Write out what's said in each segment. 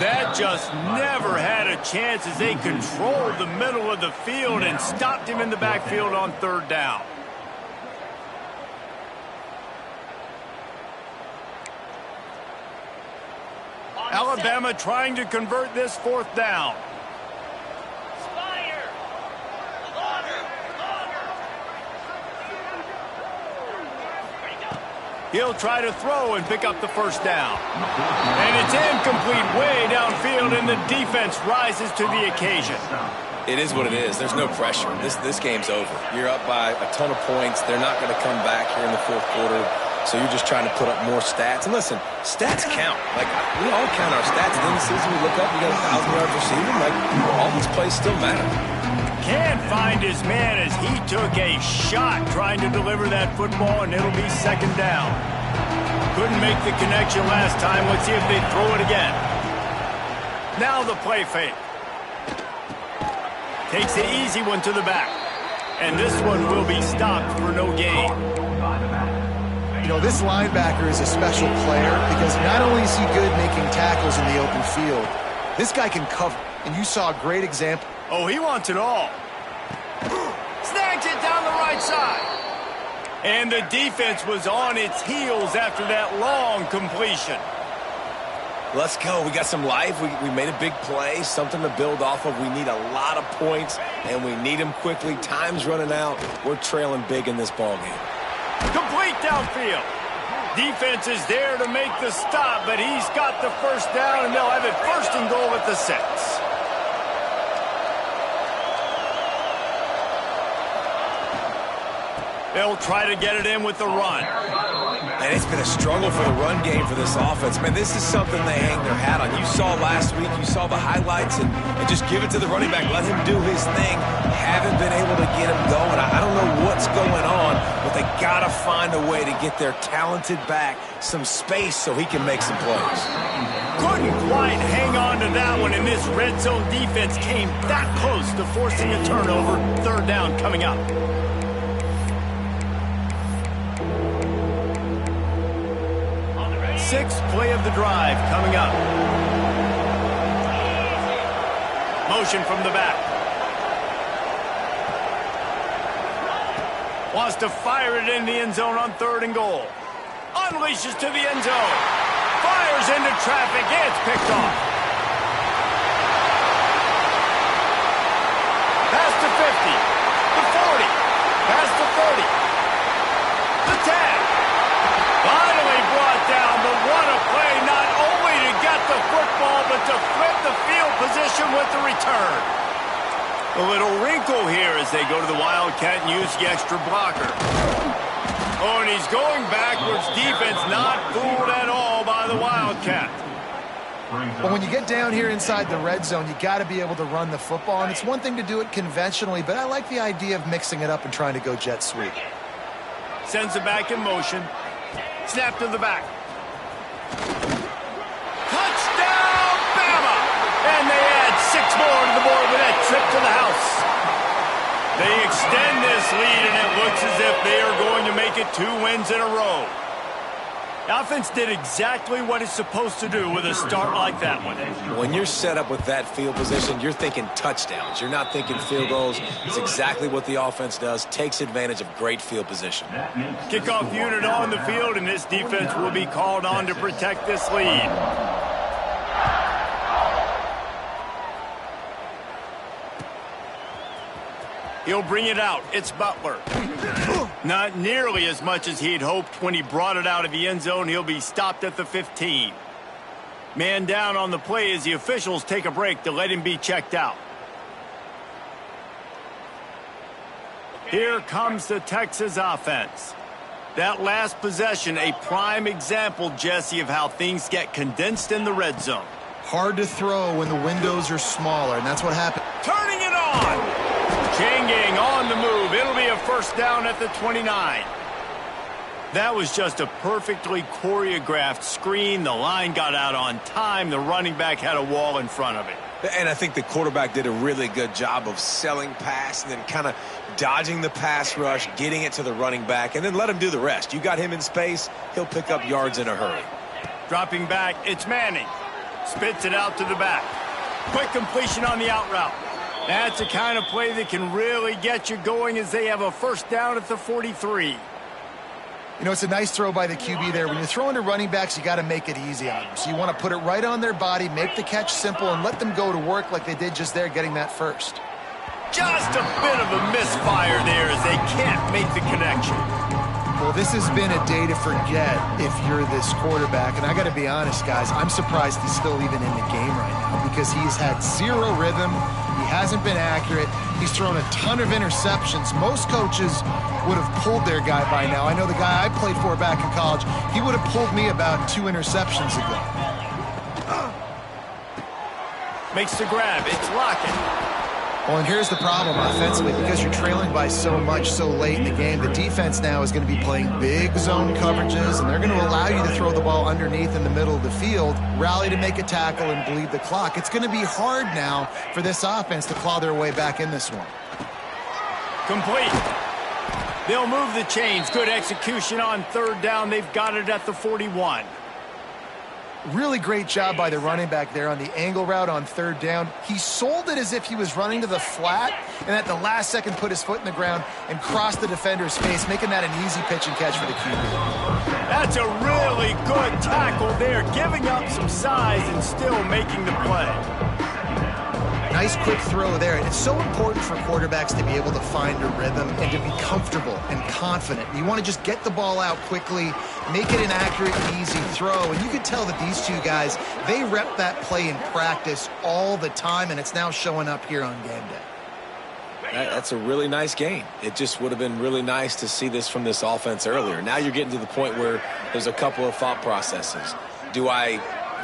That just never had a chance as they controlled the middle of the field and stopped him in the backfield on third down. Alabama trying to convert this fourth down. He'll try to throw and pick up the first down. And it's incomplete way downfield, and the defense rises to the occasion. It is what it is. There's no pressure. This game's over. You're up by a ton of points. They're not going to come back here in the fourth quarter. So you're just trying to put up more stats. And listen, stats count. Like, we all count our stats. At the end of the season, we look up, we got 1,000 yards receiving. Like, all these plays still matter. Can't find his man as he took a shot trying to deliver that football, and it'll be second down. Couldn't make the connection last time. Let's see if they throw it again. Now the play fake. Takes the easy one to the back. And this one will be stopped for no gain. You know, this linebacker is a special player because not only is he good making tackles in the open field, this guy can cover. And you saw a great example. Oh, he wants it all. Snags it down the right side. And the defense was on its heels after that long completion. Let's go. We got some life. We made a big play, something to build off of. We need a lot of points, and we need them quickly. Time's running out. We're trailing big in this ballgame. Complete downfield. Defense is there to make the stop, but he's got the first down, and they'll have it first and goal at the 6. They'll try to get it in with the run. And it's been a struggle for the run game for this offense. Man, this is something they hang their hat on. You saw last week, you saw the highlights, and just give it to the running back. Let him do his thing. Haven't been able to get him going. I don't know what's going on, but they got to find a way to get their talented back some space so he can make some plays. Couldn't quite hang on to that one, and this red zone defense came that close to forcing a turnover. Third down coming up. Sixth play of the drive coming up. Motion from the back. Wants to fire it in the end zone on third and goal. Unleashes to the end zone. Fires into traffic. It's picked off. Past the 50. The 40. Past the 30. The 10. Finally brought down, but what a play, not only to get the football, but to flip the field position with the return. A little wrinkle here as they go to the Wildcat and use the extra blocker. Oh, and he's going backwards. Defense not fooled at all by the Wildcat. But when you get down here inside the red zone, you got to be able to run the football, and it's one thing to do it conventionally, but I like the idea of mixing it up and trying to go jet sweep. Sends it back in motion. Snap to the back. Touchdown, Bama! And they add 6 more to the board with that trip to the house. They extend this lead, and it looks as if they are going to make it 2 wins in a row. The offense did exactly what it's supposed to do with a start like that one. When you're set up with that field position, you're thinking touchdowns. You're not thinking field goals. It's exactly what the offense does. Takes advantage of great field position. Kickoff unit on the field, and this defense will be called on to protect this lead. He'll bring it out. It's Butler. Not nearly as much as he'd hoped when he brought it out of the end zone. He'll be stopped at the 15. Man down on the play as the officials take a break to let him be checked out. Here comes the Texas offense. That last possession, a prime example, Jesse, of how things get condensed in the red zone. Hard to throw when the windows are smaller, and that's what happened. Turning it on. Chain gang on the move. It'll be a first down at the 29. That was just a perfectly choreographed screen. The line got out on time. The running back had a wall in front of it. And I think the quarterback did a really good job of selling pass and then kind of dodging the pass rush, getting it to the running back, and then let him do the rest. You got him in space, he'll pick up yards in a hurry. Dropping back, it's Manning. Spits it out to the back. Quick completion on the out route. That's the kind of play that can really get you going as they have a first down at the 43. You know, it's a nice throw by the QB there. When you're throwing to running backs, you got to make it easy on them. So you want to put it right on their body, make the catch simple, and let them go to work like they did just there, getting that first. Just a bit of a misfire there as they can't make the connection. Well, this has been a day to forget if you're this quarterback. And I got to be honest, guys, I'm surprised he's still even in the game right now because he's had zero rhythm. He hasn't been accurate. He's thrown a ton of interceptions. Most coaches would have pulled their guy by now. I know the guy I played for back in college, he would have pulled me about 2 interceptions ago. Makes the grab. It's Lockett. Well, and here's the problem offensively. Because you're trailing by so much so late in the game, the defense now is going to be playing big zone coverages, and they're going to allow you to throw the ball underneath in the middle of the field, rally to make a tackle, and bleed the clock. It's going to be hard now for this offense to claw their way back in this one. Complete. They'll move the chains. Good execution on third down. They've got it at the 41. Really great job by the running back there on the angle route on third down. He sold it as if he was running to the flat, and at the last second put his foot in the ground and crossed the defender's face, making that an easy pitch and catch for the QB. That's a really good tackle there, giving up some size and still making the play. Nice quick throw there. And it's so important for quarterbacks to be able to find a rhythm and to be comfortable and confident. You want to just get the ball out quickly, make it an accurate, easy throw. And you can tell that these two guys, they rep that play in practice all the time, and it's now showing up here on game day. That's a really nice game. It just would have been really nice to see this from this offense earlier. Now you're getting to the point where there's a couple of thought processes. Do I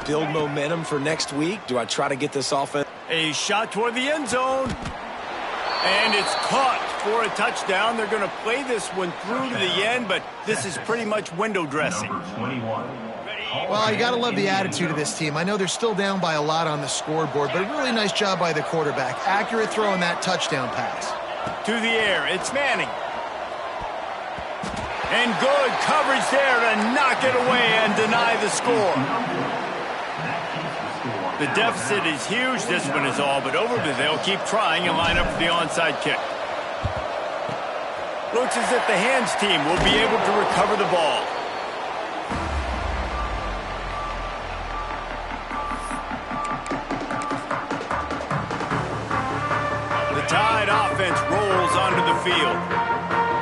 build momentum for next week? Do I try to get this offense? A shot toward the end zone. And it's caught for a touchdown. They're going to play this one through to the end, but this is pretty much window dressing. Well, you got to love the attitude of this team. I know they're still down by a lot on the scoreboard, but a really nice job by the quarterback. Accurate throw in that touchdown pass. To the air, it's Manning. And good coverage there to knock it away and deny the score. The deficit is huge, this one is all, but over to they'll keep trying and line up for the onside kick. Looks as if the hands team will be able to recover the ball. The Tide offense rolls onto the field.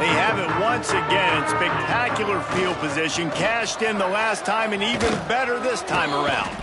They have it once again in spectacular field position, cashed in the last time and even better this time around.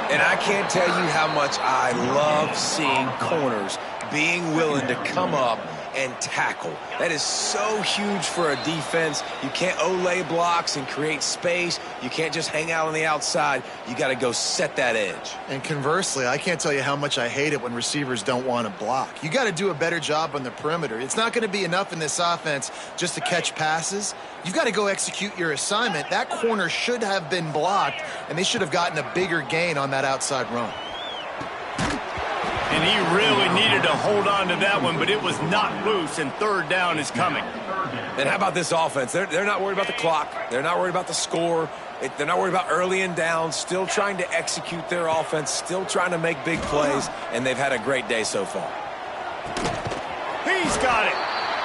And I can't tell you how much I love seeing corners being willing to come up and tackle. That is so huge for a defense. You can't olay blocks and create space. You can't just hang out on the outside. You got to go set that edge. And conversely, I can't tell you how much I hate it when receivers don't want to block. You got to do a better job on the perimeter. It's not going to be enough in this offense just to catch passes. You've got to go execute your assignment. That corner should have been blocked, and they should have gotten a bigger gain on that outside run. And he really needed to hold on to that one, but it was not loose, and third down is coming. And how about this offense? They're not worried about the clock. They're not worried about the score. They're not worried about early and down. Still trying to execute their offense, still trying to make big plays, and they've had a great day so far. He's got it.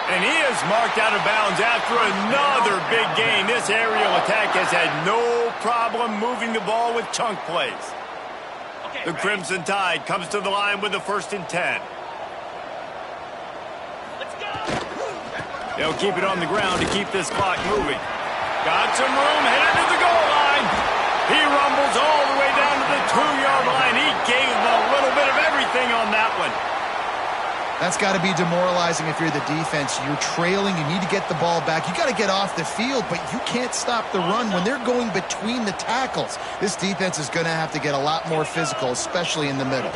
And he is marked out of bounds after another big gain. This aerial attack has had no problem moving the ball with chunk plays. The Crimson Tide comes to the line with a 1st and 10. They'll keep it on the ground to keep this clock moving. Got some room, headed to the goal line. He rumbles all the way down to the 2-yard line. He gave a little bit of everything on that one. That's got to be demoralizing if you're the defense. You're trailing. You need to get the ball back. You got to get off the field, but you can't stop the run when they're going between the tackles. This defense is going to have to get a lot more physical, especially in the middle.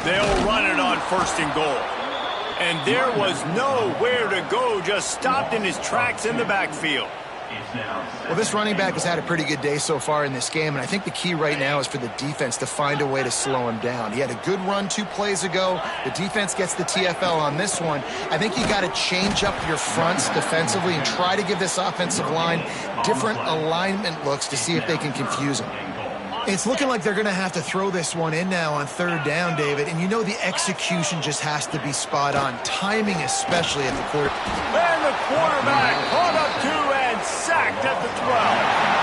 They'll run it on 1st and goal. And there was nowhere to go, just stopped in his tracks in the backfield. Well, this running back has had a pretty good day so far in this game, and I think the key right now is for the defense to find a way to slow him down. He had a good run 2 plays ago. The defense gets the TFL on this one. I think you got to change up your fronts defensively and try to give this offensive line different alignment looks to see if they can confuse him. It's looking like they're going to have to throw this one in now on third down, David. And you know the execution just has to be spot on. Timing especially at the quarter. And the quarterback caught up to and sacked at the 12.